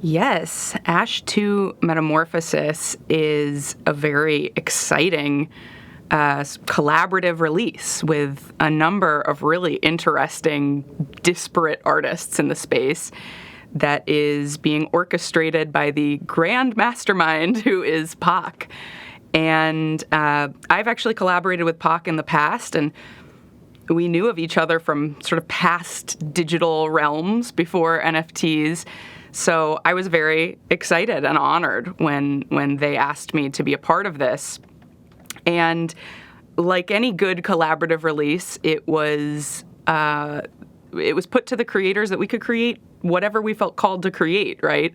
Yes, Ash 2 Metamorphosis is a very exciting collaborative release with a number of really interesting, disparate artists in the space that is being orchestrated by the grand mastermind who is Pak. And I've actually collaborated with Pak in the past, and we knew of each other from sort of past digital realms before NFTs. So I was very excited and honored when they asked me to be a part of this. And like any good collaborative release, it was put to the creators that we could create whatever we felt called to create, right?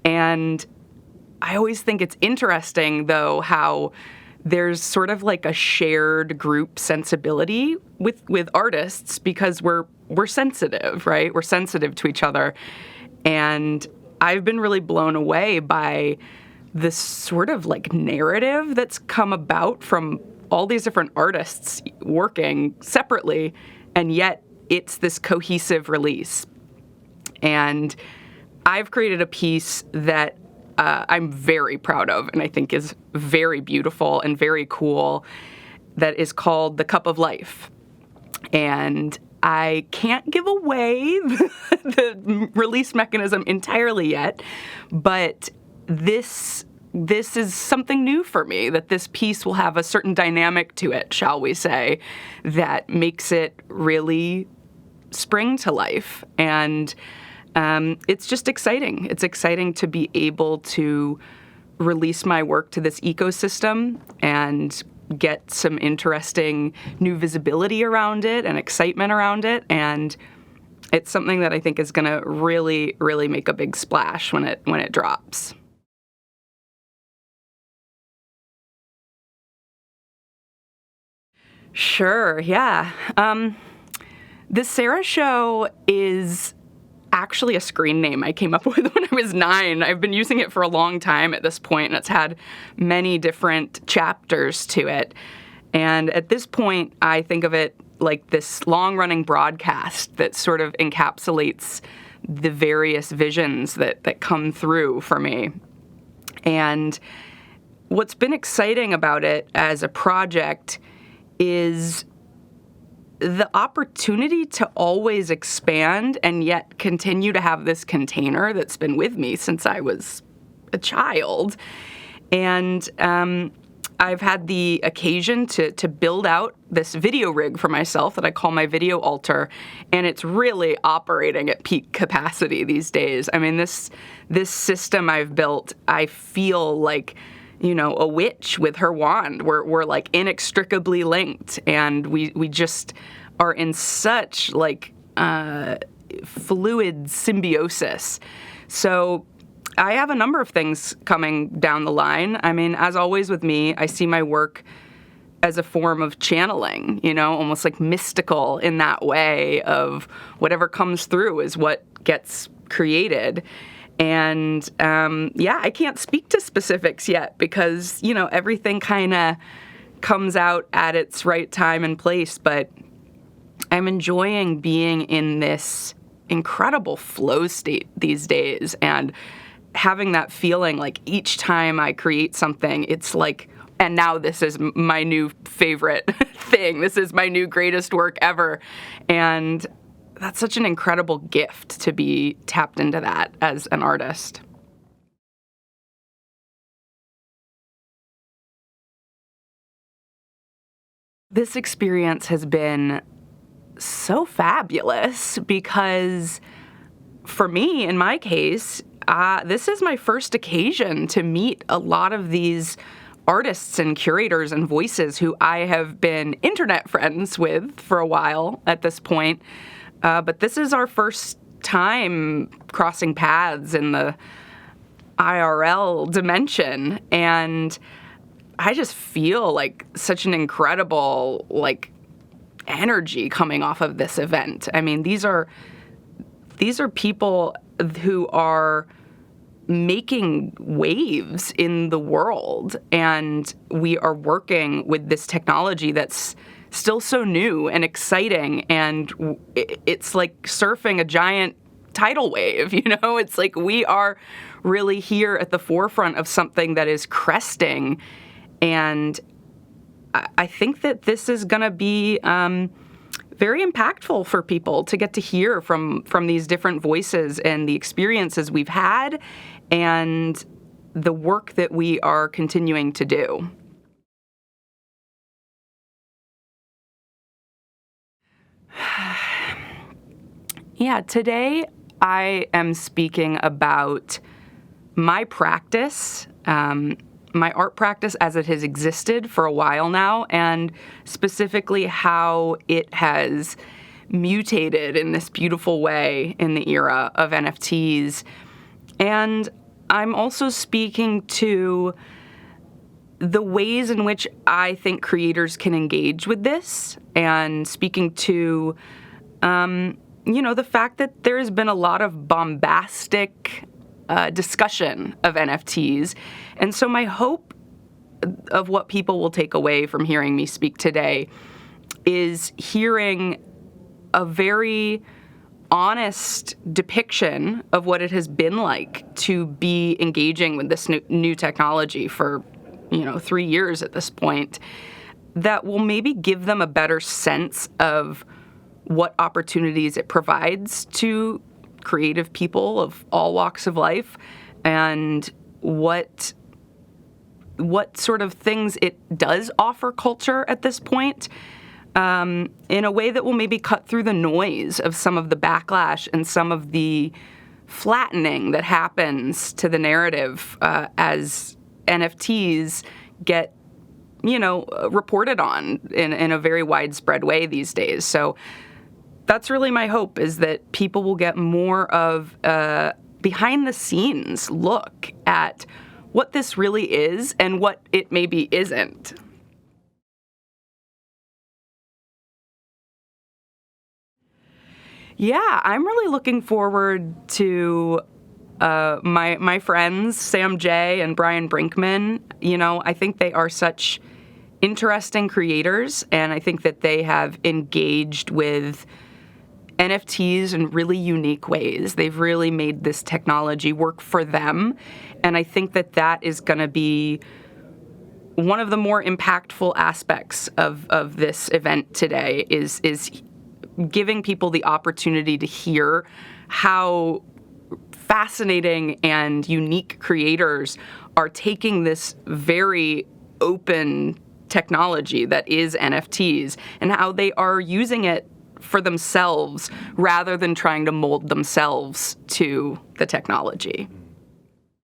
And I always think it's interesting, though, how there's sort of like a shared group sensibility with artists because we're sensitive, right? We're sensitive to each other. And I've been really blown away by this sort of like narrative that's come about from all these different artists working separately, and yet it's this cohesive release. And I've created a piece that I'm very proud of and I think is very beautiful and very cool that is called The Cup of Life. And I can't give away the release mechanism entirely yet, but this is something new for me, that this piece will have a certain dynamic to it, shall we say, that makes it really spring to life. And it's just exciting. It's exciting to be able to release my work to this ecosystem and get some interesting new visibility around it and excitement around it. And it's something that I think is going to really, really make a big splash when it drops. Sure, yeah. The Sarah Show is actually a screen name I came up with when I was 9. I've been using it for a long time at this point, and it's had many different chapters to it. And at this point, I think of it like this long-running broadcast that sort of encapsulates the various visions that come through for me. And what's been exciting about it as a project is the opportunity to always expand and yet continue to have this container that's been with me since I was a child. And I've had the occasion to build out this video rig for myself that I call my video altar, and it's really operating at peak capacity these days. I mean, this system I've built, I feel like, a witch with her wand. We're like inextricably linked, and we just are in such like fluid symbiosis. So I have a number of things coming down the line. I mean, as always with me, I see my work as a form of channeling, almost like mystical in that way of whatever comes through is what gets created. And, I can't speak to specifics yet because, everything kind of comes out at its right time and place. But I'm enjoying being in this incredible flow state these days and having that feeling like each time I create something, it's like, and now this is my new favorite thing. This is my new greatest work ever. And that's such an incredible gift to be tapped into that as an artist. This experience has been so fabulous because for me, in my case, this is my first occasion to meet a lot of these artists and curators and voices who I have been internet friends with for a while at this point. But this is our first time crossing paths in the IRL dimension. And I just feel like such an incredible, energy coming off of this event. I mean, these are people who are making waves in the world, and we are working with this technology that's still so new and exciting, and it's like surfing a giant tidal wave, It's like we are really here at the forefront of something that is cresting. And I think that this is going to be very impactful for people to get to hear from these different voices and the experiences we've had and the work that we are continuing to do. Yeah, today I am speaking about my practice, my art practice as it has existed for a while now, and specifically how it has mutated in this beautiful way in the era of NFTs. And I'm also speaking to the ways in which I think creators can engage with this, and speaking to the fact that there has been a lot of bombastic discussion of NFTs. And so my hope of what people will take away from hearing me speak today is hearing a very honest depiction of what it has been like to be engaging with this new technology for, 3 years at this point, that will maybe give them a better sense of what opportunities it provides to creative people of all walks of life, and what sort of things it does offer culture at this point, in a way that will maybe cut through the noise of some of the backlash and some of the flattening that happens to the narrative as NFTs get reported on in a very widespread way these days. So that's really my hope, is that people will get more of a behind-the-scenes look at what this really is and what it maybe isn't. Yeah, I'm really looking forward to my friends, Sam Jay and Brian Brinkman. I think they are such interesting creators, and I think that they have engaged with NFTs in really unique ways. They've really made this technology work for them, and I think that that is going to be one of the more impactful aspects of this event today, is giving people the opportunity to hear how fascinating and unique creators are taking this very open technology that is NFTs and how they are using it for themselves rather than trying to mold themselves to the technology.